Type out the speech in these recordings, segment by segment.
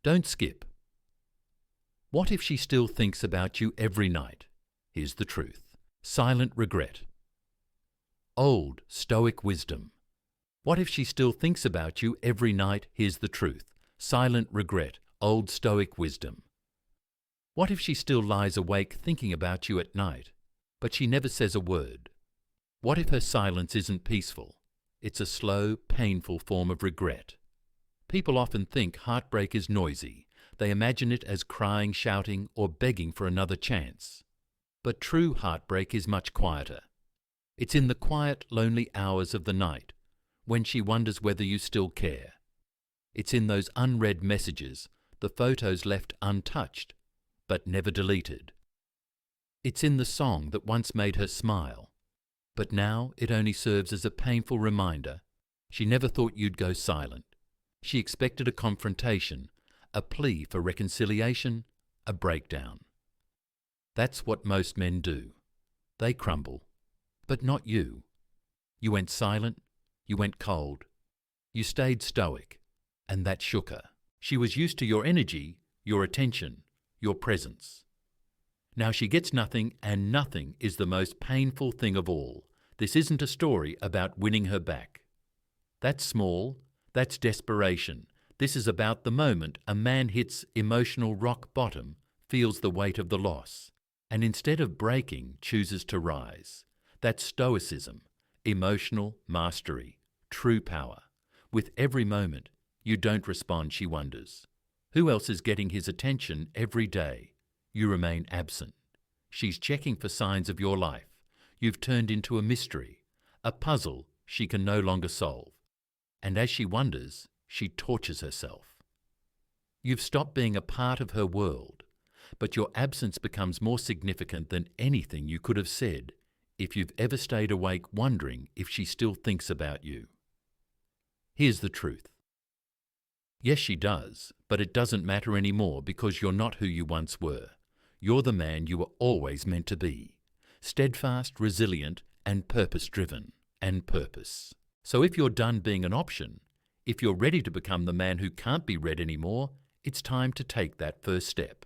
Don't skip. What if she still thinks about you every night? Here's the truth. Silent regret. Old Stoic wisdom. What if she still thinks about you every night? Here's the truth. Silent regret. Old Stoic wisdom. What if she still lies awake thinking about you at night, but she never says a word? What if her silence isn't peaceful? It's a slow, painful form of regret. People often think heartbreak is noisy. They imagine it as crying, shouting, or begging for another chance. But true heartbreak is much quieter. It's in the quiet, lonely hours of the night, when she wonders whether you still care. It's in those unread messages, the photos left untouched, but never deleted. It's in the song that once made her smile, but now it only serves as a painful reminder. She never thought you'd go silent. She expected a confrontation, a plea for reconciliation, a breakdown. That's what most men do. They crumble, but not you. You went silent, you went cold, you stayed stoic, and that shook her. She was used to your energy, your attention, your presence. Now she gets nothing, and nothing is the most painful thing of all. This isn't a story about winning her back. That's small, that's desperation. This is about the moment a man hits emotional rock bottom, feels the weight of the loss, and instead of breaking, chooses to rise. That's Stoicism, emotional mastery, true power. With every moment, you don't respond, she wonders. Who else is getting his attention every day? You remain absent. She's checking for signs of your life. You've turned into a mystery, a puzzle she can no longer solve. And as she wonders, she tortures herself. You've stopped being a part of her world, but your absence becomes more significant than anything you could have said if you've ever stayed awake wondering if she still thinks about you. Here's the truth. Yes, she does, but it doesn't matter anymore because you're not who you once were. You're the man you were always meant to be. Steadfast, resilient, and purpose-driven, and purpose. So if you're done being an option, if you're ready to become the man who can't be read anymore, it's time to take that first step.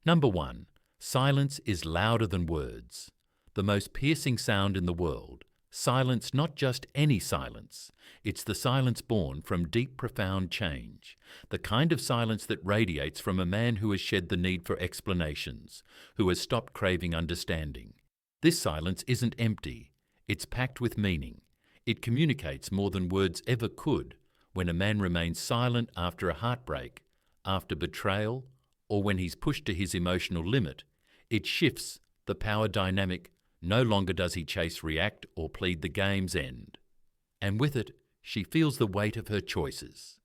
Number 1. Silence is louder than words. The most piercing sound in the world. Silence, not just any silence. It's the silence born from deep, profound change. The kind of silence that radiates from a man who has shed the need for explanations, who has stopped craving understanding. This silence isn't empty. It's packed with meaning. It communicates more than words ever could when a man remains silent after a heartbreak, after betrayal, or when he's pushed to his emotional limit. It shifts the power dynamic. No longer does he chase, react, or plead the game's end. And with it, she feels the weight of her choices.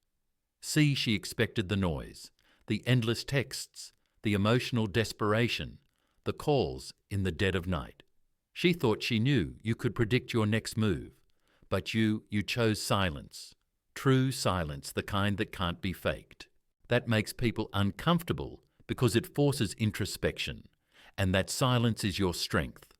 See, she expected the noise, the endless texts, the emotional desperation, the calls in the dead of night. She thought she knew you could predict your next move, but you chose silence. True silence, the kind that can't be faked. That makes people uncomfortable because it forces introspection, and that silence is your strength.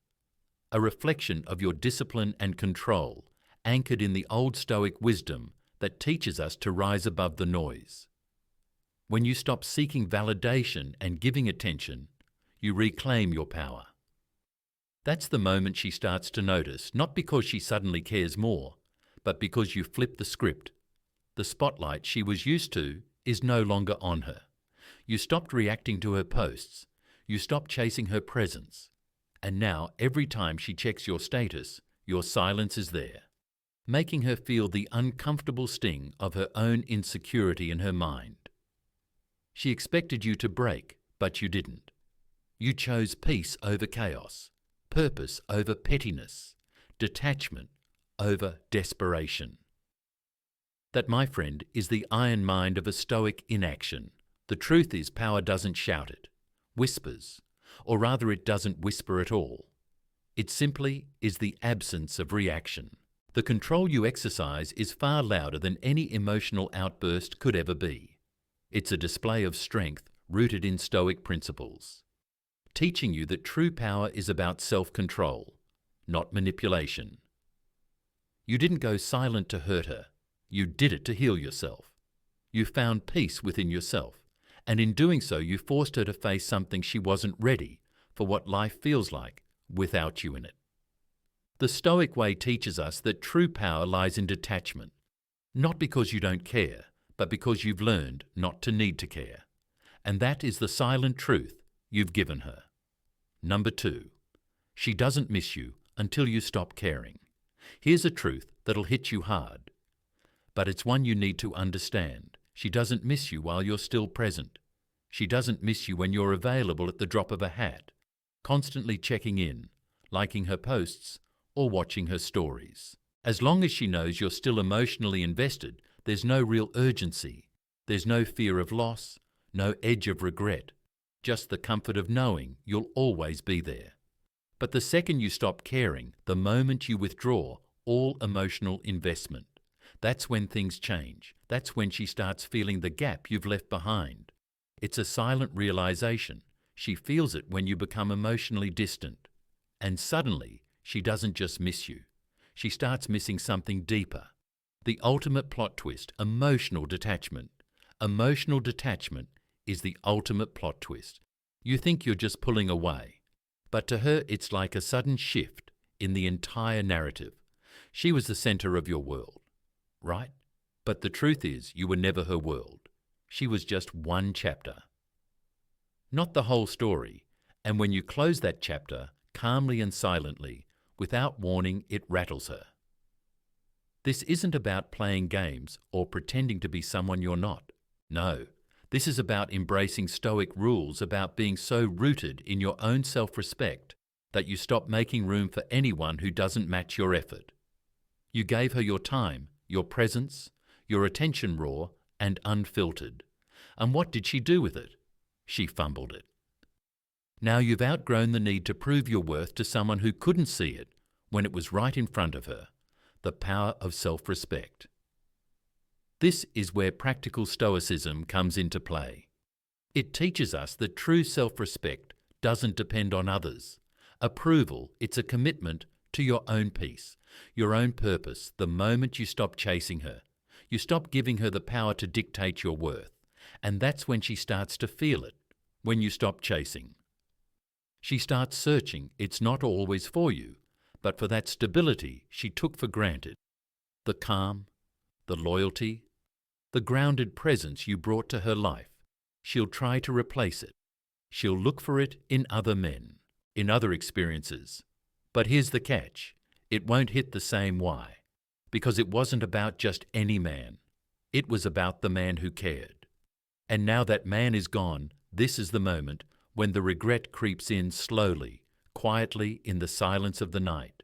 A reflection of your discipline and control, anchored in the old Stoic wisdom that teaches us to rise above the noise. When you stop seeking validation and giving attention, you reclaim your power. That's the moment she starts to notice, not because she suddenly cares more, but because you flip the script. The spotlight she was used to is no longer on her. You stopped reacting to her posts. You stopped chasing her presence. And now, every time she checks your status, your silence is there, making her feel the uncomfortable sting of her own insecurity in her mind. She expected you to break, but you didn't. You chose peace over chaos, purpose over pettiness, detachment over desperation. That, my friend, is the iron mind of a Stoic in action. The truth is, power doesn't shout it, whispers, or rather it doesn't whisper at all. It simply is the absence of reaction. The control you exercise is far louder than any emotional outburst could ever be. It's a display of strength rooted in Stoic principles, teaching you that true power is about self-control, not manipulation. You didn't go silent to hurt her. You did it to heal yourself. You found peace within yourself, and in doing so you forced her to face something she wasn't ready for, what life feels like without you in it. The Stoic way teaches us that true power lies in detachment, not because you don't care, but because you've learned not to need to care. And that is the silent truth you've given her. Number 2, she doesn't miss you until you stop caring. Here's a truth that'll hit you hard, but it's one you need to understand. She doesn't miss you while you're still present. She doesn't miss you when you're available at the drop of a hat, constantly checking in, liking her posts, or watching her stories. As long as she knows you're still emotionally invested, there's no real urgency. There's no fear of loss, no edge of regret, just the comfort of knowing you'll always be there. But the second you stop caring, the moment you withdraw all emotional investment, that's when things change. That's when she starts feeling the gap you've left behind. It's a silent realization. She feels it when you become emotionally distant. And suddenly, she doesn't just miss you. She starts missing something deeper. The ultimate plot twist, emotional detachment. Emotional detachment is the ultimate plot twist. You think you're just pulling away, but to her it's like a sudden shift in the entire narrative. She was the center of your world, right? But the truth is, you were never her world. She was just one chapter, not the whole story. And when you close that chapter, calmly and silently, without warning, it rattles her. This isn't about playing games or pretending to be someone you're not. No, this is about embracing Stoic rules, about being so rooted in your own self-respect that you stop making room for anyone who doesn't match your effort. You gave her your time, your presence, your attention, raw and unfiltered. And what did she do with it? She fumbled it. Now you've outgrown the need to prove your worth to someone who couldn't see it when it was right in front of her. The power of self-respect. This is where practical Stoicism comes into play. It teaches us that true self-respect doesn't depend on others. Approval, it's a commitment to your own peace, your own purpose. The moment you stop chasing her, you stop giving her the power to dictate your worth. And that's when she starts to feel it, when you stop chasing. She starts searching. It's not always for you, but for that stability she took for granted. The calm, the loyalty, the grounded presence you brought to her life. She'll try to replace it. She'll look for it in other men, in other experiences. But here's the catch. It won't hit the same why. Because it wasn't about just any man. It was about the man who cared. And now that man is gone, this is the moment when the regret creeps in slowly, quietly in the silence of the night,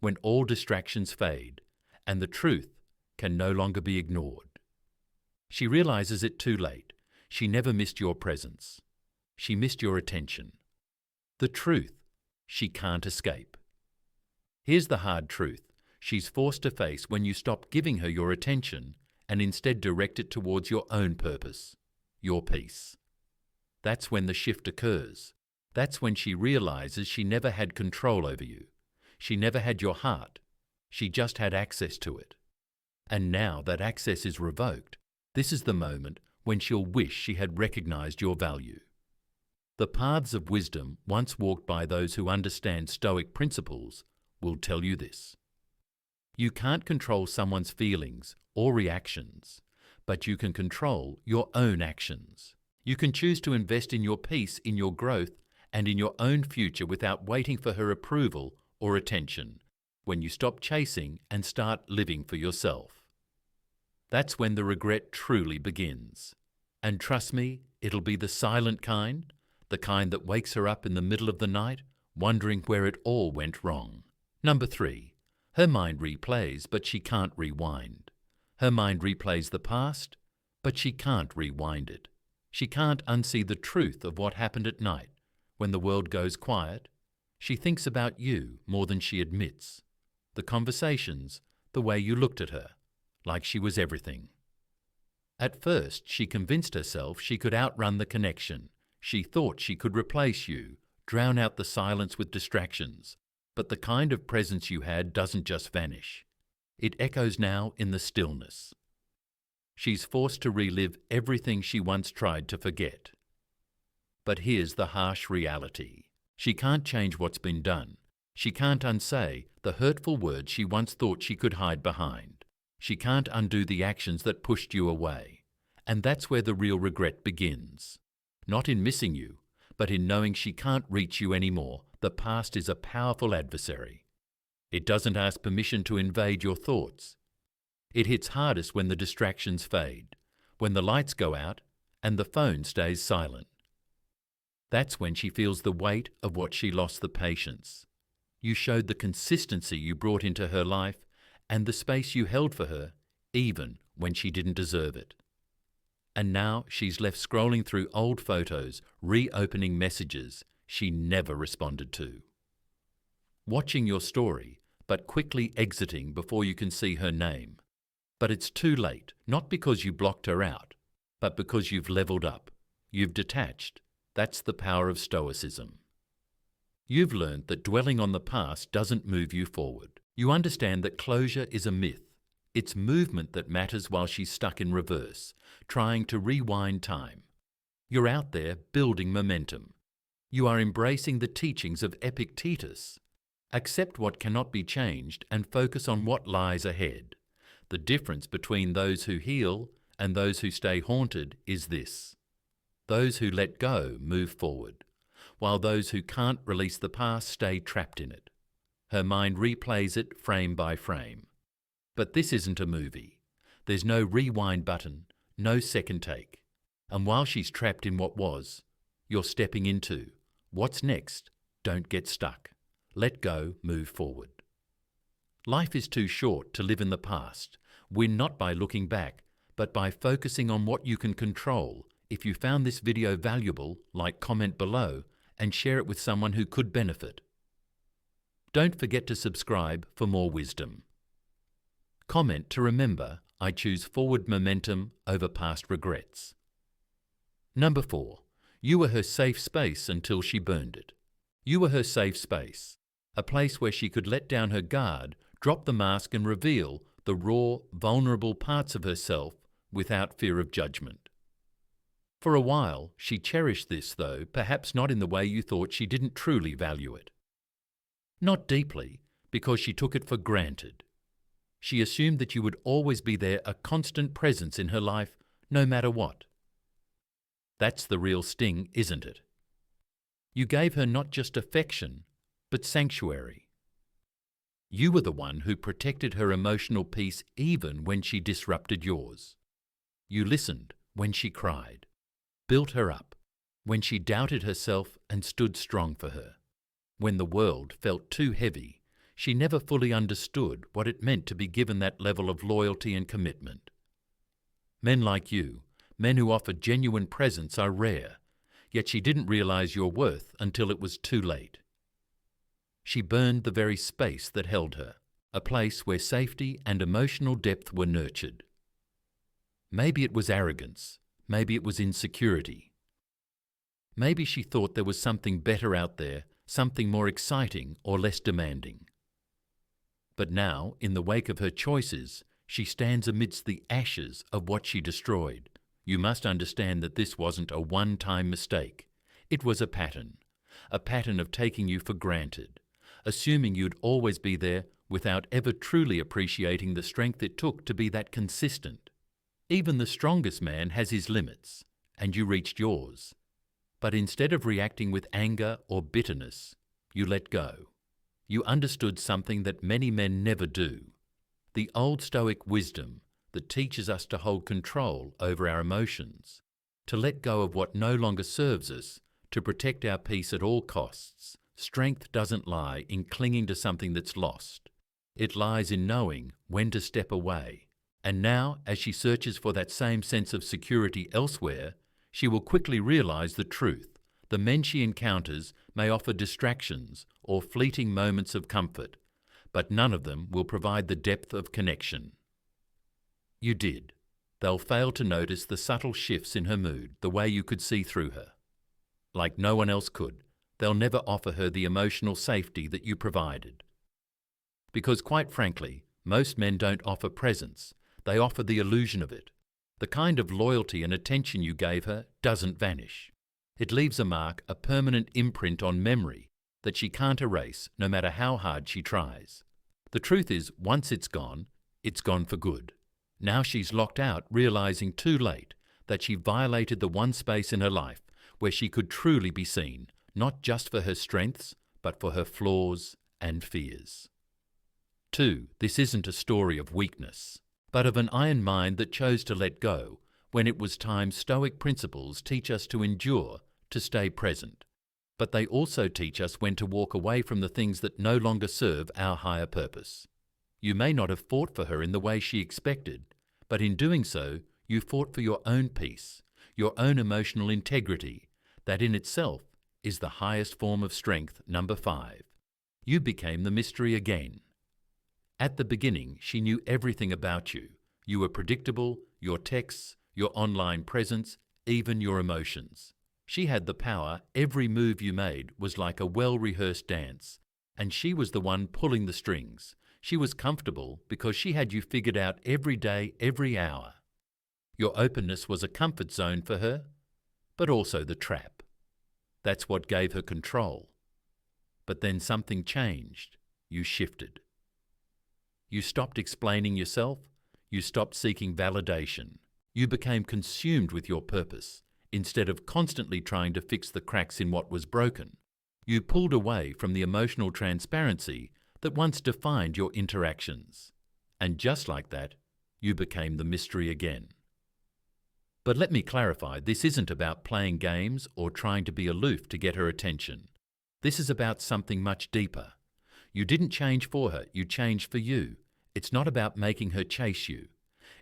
when all distractions fade and the truth can no longer be ignored. She realizes it too late. She never missed your presence. She missed your attention. The truth she can't escape. Here's the hard truth she's forced to face when you stop giving her your attention and instead direct it towards your own purpose, your peace. That's when the shift occurs. That's when she realizes she never had control over you. She never had your heart. She just had access to it. And now that access is revoked, this is the moment when she'll wish she had recognized your value. The paths of wisdom, once walked by those who understand Stoic principles, will tell you this. You can't control someone's feelings or reactions, but you can control your own actions. You can choose to invest in your peace, in your growth, and in your own future without waiting for her approval or attention, when you stop chasing and start living for yourself. That's when the regret truly begins. And trust me, it'll be the silent kind, the kind that wakes her up in the middle of the night, wondering where it all went wrong. Number 3, her mind replays, but she can't rewind. Her mind replays the past, but she can't rewind it. She can't unsee the truth of what happened at night. When the world goes quiet, she thinks about you more than she admits. The conversations, the way you looked at her, like she was everything. At first, she convinced herself she could outrun the connection. She thought she could replace you, drown out the silence with distractions. But the kind of presence you had doesn't just vanish. It echoes now in the stillness. She's forced to relive everything she once tried to forget. But here's the harsh reality. She can't change what's been done. She can't unsay the hurtful words she once thought she could hide behind. She can't undo the actions that pushed you away. And that's where the real regret begins. Not in missing you, but in knowing she can't reach you anymore. The past is a powerful adversary. It doesn't ask permission to invade your thoughts. It hits hardest when the distractions fade, when the lights go out and the phone stays silent. That's when she feels the weight of what she lost the patience. You showed the consistency you brought into her life and the space you held for her, even when she didn't deserve it. And now she's left scrolling through old photos, reopening messages she never responded to. Watching your story, but quickly exiting before you can see her name. But it's too late, not because you blocked her out, but because you've leveled up. You've detached. That's the power of Stoicism. You've learned that dwelling on the past doesn't move you forward. You understand that closure is a myth. It's movement that matters while she's stuck in reverse, trying to rewind time. You're out there building momentum. You are embracing the teachings of Epictetus. Accept what cannot be changed and focus on what lies ahead. The difference between those who heal and those who stay haunted is this. Those who let go move forward, while those who can't release the past stay trapped in it. Her mind replays it frame by frame. But this isn't a movie. There's no rewind button, no second take. And while she's trapped in what was, you're stepping into what's next. Don't get stuck. Let go, move forward. Life is too short to live in the past. Win not by looking back, but by focusing on what you can control. If you found this video valuable, like, comment below, and share it with someone who could benefit. Don't forget to subscribe for more wisdom. Comment to remember I choose forward momentum over past regrets. Number 4. You were her safe space until she burned it. You were her safe space, a place where she could let down her guard, drop the mask and reveal the raw, vulnerable parts of herself without fear of judgment. For a while, she cherished this, though perhaps not in the way you thought. She didn't truly value it. Not deeply, because she took it for granted. She assumed that you would always be there, a constant presence in her life, no matter what. That's the real sting, isn't it? You gave her not just affection, but sanctuary. You were the one who protected her emotional peace even when she disrupted yours. You listened when she cried, built her up, when she doubted herself and stood strong for her. When the world felt too heavy, she never fully understood what it meant to be given that level of loyalty and commitment. Men like you, men who offer genuine presence, are rare, yet she didn't realize your worth until it was too late. She burned the very space that held her, a place where safety and emotional depth were nurtured. Maybe it was arrogance, maybe it was insecurity. Maybe she thought there was something better out there, something more exciting or less demanding. But now, in the wake of her choices, she stands amidst the ashes of what she destroyed. You must understand that this wasn't a one-time mistake. It was a pattern of taking you for granted, assuming you'd always be there without ever truly appreciating the strength it took to be that consistent. Even the strongest man has his limits, and you reached yours. But instead of reacting with anger or bitterness, you let go. You understood something that many men never do. The old Stoic wisdom that teaches us to hold control over our emotions, to let go of what no longer serves us, to protect our peace at all costs. Strength doesn't lie in clinging to something that's lost. It lies in knowing when to step away. And now, as she searches for that same sense of security elsewhere, she will quickly realize the truth. The men she encounters may offer distractions or fleeting moments of comfort, but none of them will provide the depth of connection. You did. They'll fail to notice the subtle shifts in her mood, the way you could see through her. Like no one else could, they'll never offer her the emotional safety that you provided. Because quite frankly, most men don't offer presence, they offer the illusion of it. The kind of loyalty and attention you gave her doesn't vanish. It leaves a mark, a permanent imprint on memory that she can't erase no matter how hard she tries. The truth is, once it's gone for good. Now she's locked out, realizing too late that she violated the one space in her life where she could truly be seen, not just for her strengths, but for her flaws and fears. 2. This isn't a story of weakness, but of an iron mind that chose to let go when it was time. Stoic principles teach us to endure, to stay present, but they also teach us when to walk away from the things that no longer serve our higher purpose. You may not have fought for her in the way she expected, but in doing so, you fought for your own peace, your own emotional integrity. That in itself is the highest form of strength. 5. You became the mystery again. At the beginning, she knew everything about you. You were predictable, your texts, your online presence, even your emotions. She had the power. Every move you made was like a well-rehearsed dance, and she was the one pulling the strings. She was comfortable because she had you figured out every day, every hour. Your openness was a comfort zone for her, but also the trap. That's what gave her control. But then something changed. You shifted. You stopped explaining yourself. You stopped seeking validation. You became consumed with your purpose. Instead of constantly trying to fix the cracks in what was broken, you pulled away from the emotional transparency that once defined your interactions. And just like that, you became the mystery again. But let me clarify, this isn't about playing games or trying to be aloof to get her attention. This is about something much deeper. You didn't change for her, you changed for you. It's not about making her chase you.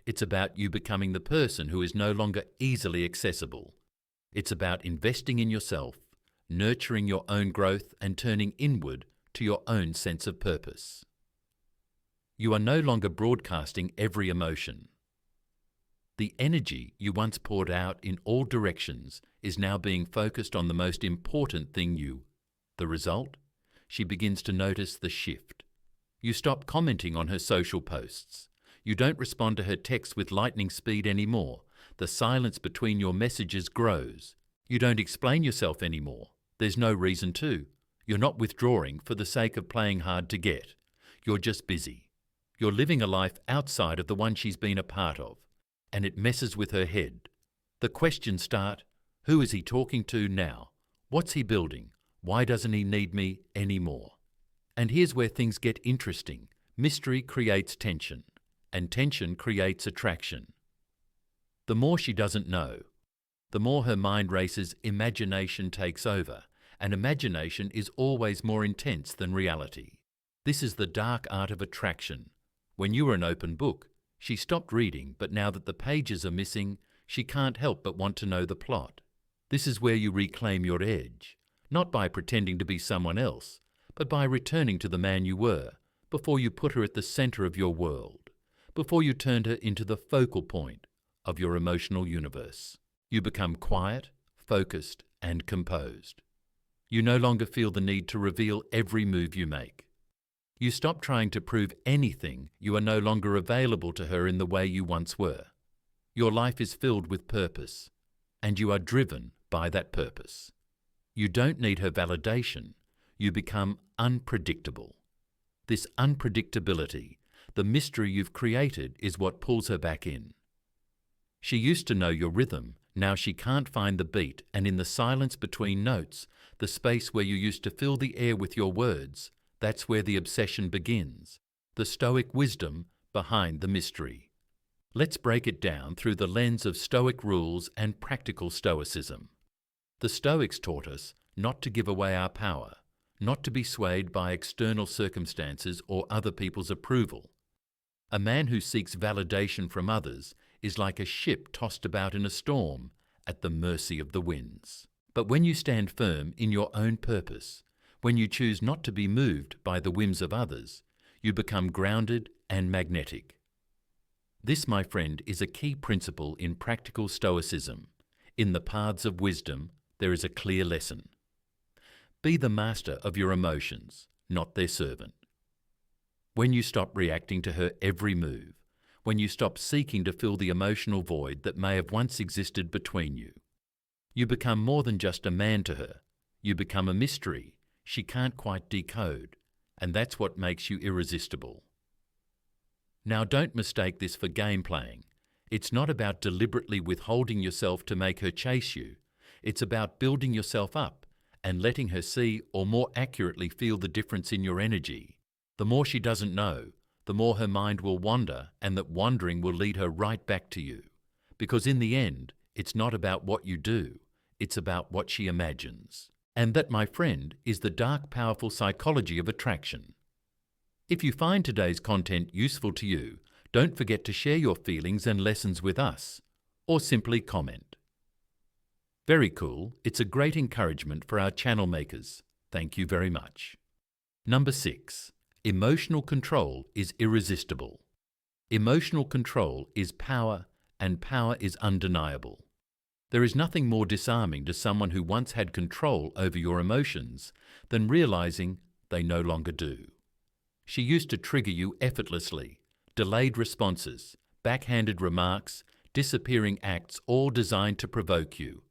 It's about you becoming the person who is no longer easily accessible. It's about investing in yourself, nurturing your own growth and turning inward to your own sense of purpose. You are no longer broadcasting every emotion. The energy you once poured out in all directions is now being focused on the most important thing. The result? She begins to notice the shift. You stop commenting on her social posts. You don't respond to her texts with lightning speed anymore. The silence between your messages grows. You don't explain yourself anymore. There's no reason to. You're not withdrawing for the sake of playing hard to get. You're just busy. You're living a life outside of the one she's been a part of, and it messes with her head. The questions start: who is he talking to now? What's he building? Why doesn't he need me anymore? And here's where things get interesting. Mystery creates tension, and tension creates attraction. The more she doesn't know, the more her mind races. Imagination takes over, and imagination is always more intense than reality. This is the dark art of attraction. When you were an open book, she stopped reading, but now that the pages are missing, she can't help but want to know the plot. This is where you reclaim your edge, not by pretending to be someone else, but by returning to the man you were, before you put her at the center of your world, before you turned her into the focal point of your emotional universe. You become quiet, focused, and composed. You no longer feel the need to reveal every move you make. You stop trying to prove anything. You are no longer available to her in the way you once were. Your life is filled with purpose, and you are driven by that purpose. You don't need her validation. You become unpredictable. This unpredictability, the mystery you've created, is what pulls her back in. She used to know your rhythm. Now she can't find the beat, and in the silence between notes, the space where you used to fill the air with your words, that's where the obsession begins, the Stoic wisdom behind the mystery. Let's break it down through the lens of Stoic rules and practical Stoicism. The Stoics taught us not to give away our power, not to be swayed by external circumstances or other people's approval. A man who seeks validation from others is like a ship tossed about in a storm at the mercy of the winds. But when you stand firm in your own purpose, when you choose not to be moved by the whims of others, you become grounded and magnetic. This, my friend, is a key principle in practical Stoicism. In the paths of wisdom, there is a clear lesson. Be the master of your emotions, not their servant. When you stop reacting to her every move, when you stop seeking to fill the emotional void that may have once existed between you. You become more than just a man to her. You become a mystery she can't quite decode, and that's what makes you irresistible. Now, don't mistake this for game playing. It's not about deliberately withholding yourself to make her chase you. It's about building yourself up and letting her see, or more accurately feel, the difference in your energy. The more she doesn't know, the more her mind will wander, and that wandering will lead her right back to you. Because in the end, it's not about what you do, it's about what she imagines. And that, my friend, is the dark, powerful psychology of attraction. If you find today's content useful to you, don't forget to share your feelings and lessons with us, or simply comment. Very cool. It's a great encouragement for our channel makers. Thank you very much. Number 6. Emotional control is irresistible. Emotional control is power, and power is undeniable. There is nothing more disarming to someone who once had control over your emotions than realizing they no longer do. She used to trigger you effortlessly, delayed responses, backhanded remarks, disappearing acts, all designed to provoke you.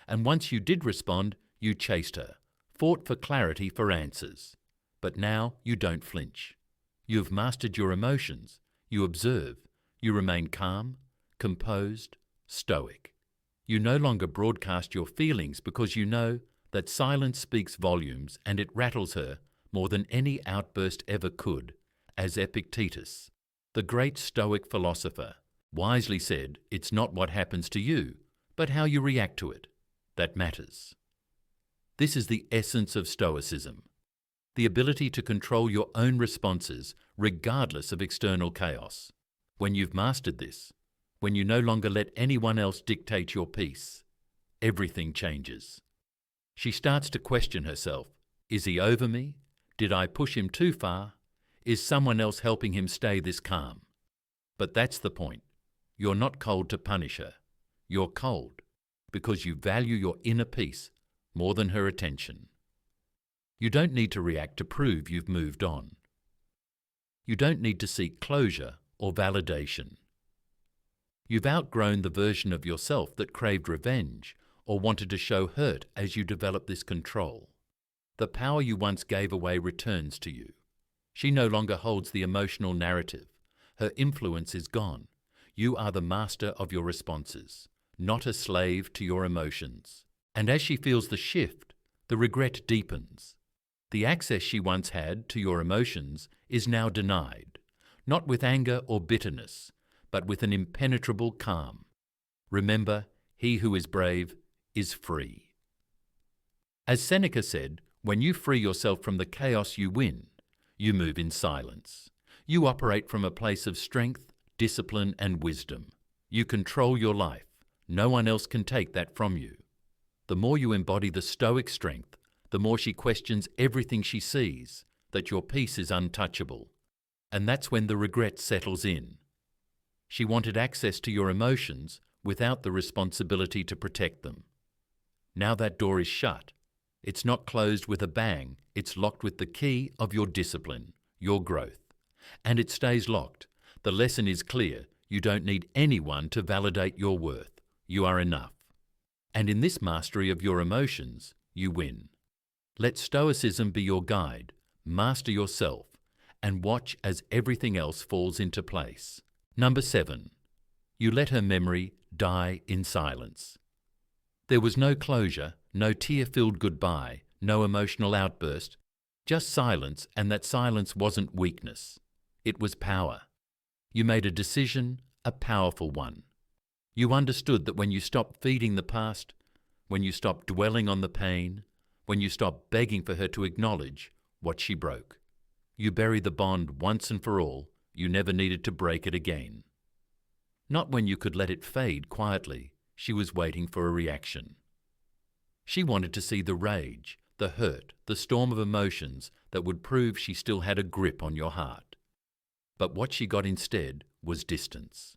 And once you did respond, you chased her, fought for clarity, for answers. But now you don't flinch. You have mastered your emotions. You observe. You remain calm, composed, stoic. You no longer broadcast your feelings because you know that silence speaks volumes, and it rattles her more than any outburst ever could, as Epictetus, the great Stoic philosopher, wisely said, "It's not what happens to you, but how you react to it, that matters." This is the essence of Stoicism, the ability to control your own responses regardless of external chaos. When you've mastered this, when you no longer let anyone else dictate your peace, everything changes. She starts to question herself. Is he over me? Did I push him too far? Is someone else helping him stay this calm? But that's the point. You're not cold to punish her. You're cold because you value your inner peace more than her attention. You don't need to react to prove you've moved on. You don't need to seek closure or validation. You've outgrown the version of yourself that craved revenge or wanted to show hurt as you develop this control. The power you once gave away returns to you. She no longer holds the emotional narrative. Her influence is gone. You are the master of your responses, not a slave to your emotions. And as she feels the shift, the regret deepens. The access she once had to your emotions is now denied, not with anger or bitterness, but with an impenetrable calm. Remember, he who is brave is free. As Seneca said, when you free yourself from the chaos, you win. You move in silence. You operate from a place of strength, discipline, and wisdom. You control your life. No one else can take that from you. The more you embody the Stoic strength, the more she questions everything she sees, that your peace is untouchable. And that's when the regret settles in. She wanted access to your emotions without the responsibility to protect them. Now that door is shut. It's not closed with a bang, it's locked with the key of your discipline, your growth. And it stays locked. The lesson is clear. You don't need anyone to validate your worth. You are enough. And in this mastery of your emotions, you win. Let Stoicism be your guide. Master yourself and watch as everything else falls into place. Number 7. You let her memory die in silence. There was no closure, no tear-filled goodbye, no emotional outburst, just silence, and that silence wasn't weakness. It was power. You made a decision, a powerful one. You understood that when you stopped feeding the past, when you stopped dwelling on the pain, when you stopped begging for her to acknowledge what she broke, you buried the bond once and for all. You never needed to break it again. Not when you could let it fade quietly. She was waiting for a reaction. She wanted to see the rage, the hurt, the storm of emotions that would prove she still had a grip on your heart. But what she got instead was distance.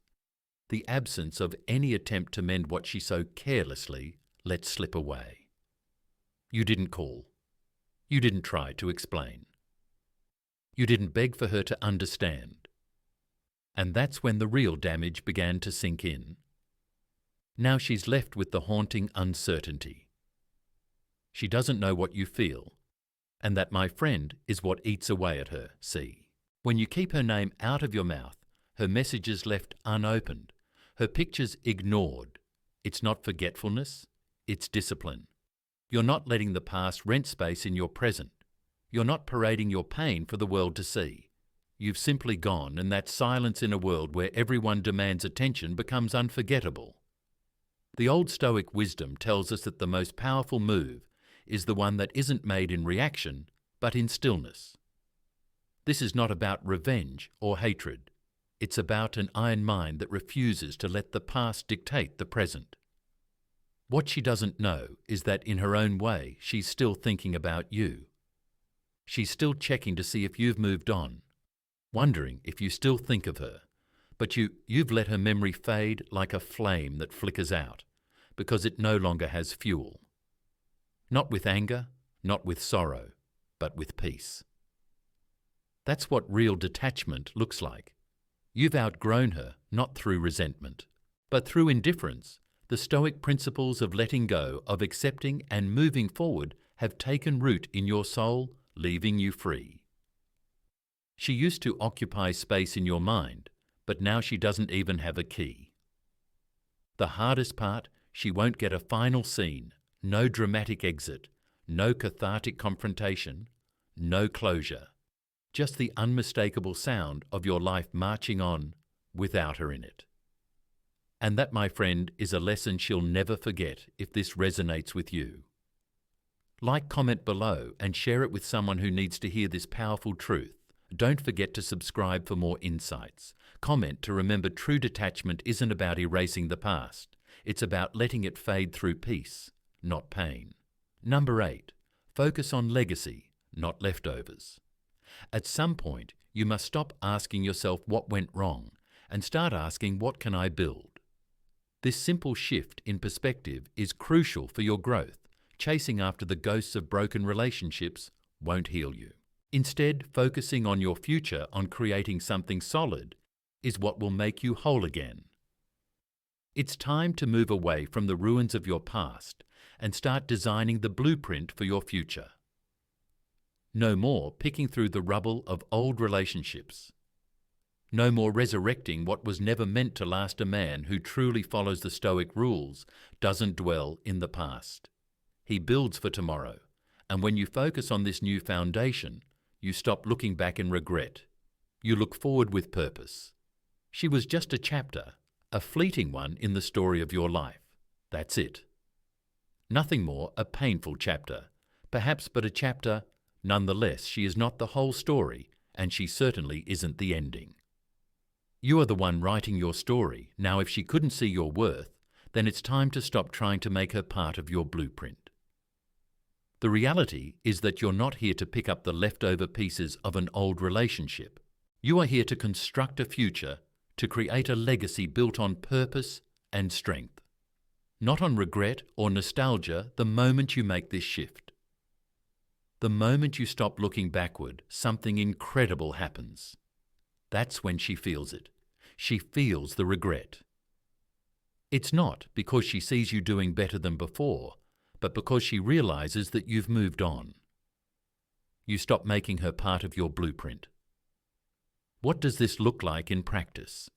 The absence of any attempt to mend what she so carelessly let slip away. You didn't call. You didn't try to explain. You didn't beg for her to understand. And that's when the real damage began to sink in. Now she's left with the haunting uncertainty. She doesn't know what you feel, and that, my friend, is what eats away at her, see. When you keep her name out of your mouth, her messages left unopened, her pictures ignored, it's not forgetfulness, it's discipline. You're not letting the past rent space in your present. You're not parading your pain for the world to see. You've simply gone, and that silence in a world where everyone demands attention becomes unforgettable. The old Stoic wisdom tells us that the most powerful move is the one that isn't made in reaction, but in stillness. This is not about revenge or hatred. It's about an iron mind that refuses to let the past dictate the present. What she doesn't know is that in her own way, she's still thinking about you. She's still checking to see if you've moved on, wondering if you still think of her, but you've let her memory fade like a flame that flickers out, because it no longer has fuel. Not with anger, not with sorrow, but with peace. That's what real detachment looks like. You've outgrown her, not through resentment, but through indifference. The Stoic principles of letting go, of accepting and moving forward have taken root in your soul, leaving you free. She used to occupy space in your mind, but now she doesn't even have a key. The hardest part, she won't get a final scene, no dramatic exit, no cathartic confrontation, no closure. Just the unmistakable sound of your life marching on without her in it. And that, my friend, is a lesson she'll never forget if this resonates with you. Like, comment below and share it with someone who needs to hear this powerful truth. Don't forget to subscribe for more insights. Comment to remember true detachment isn't about erasing the past. It's about letting it fade through peace, not pain. Number 8. Focus on legacy, not leftovers. At some point, you must stop asking yourself what went wrong and start asking, what can I build? This simple shift in perspective is crucial for your growth. Chasing after the ghosts of broken relationships won't heal you. Instead, focusing on your future, on creating something solid, is what will make you whole again. It's time to move away from the ruins of your past and start designing the blueprint for your future. No more picking through the rubble of old relationships. No more resurrecting what was never meant to last. A man who truly follows the Stoic rules doesn't dwell in the past. He builds for tomorrow, and when you focus on this new foundation, you stop looking back in regret. You look forward with purpose. She was just a chapter, a fleeting one in the story of your life. That's it. Nothing more, a painful chapter, perhaps, but a chapter. Nonetheless, she is not the whole story, and she certainly isn't the ending. You are the one writing your story. Now, if she couldn't see your worth, then it's time to stop trying to make her part of your blueprint. The reality is that you're not here to pick up the leftover pieces of an old relationship. You are here to construct a future, to create a legacy built on purpose and strength. Not on regret or nostalgia the moment you make this shift. The moment you stop looking backward, something incredible happens. That's when she feels it. She feels the regret. It's not because she sees you doing better than before, but because she realizes that you've moved on. You stop making her part of your blueprint. What does this look like in practice?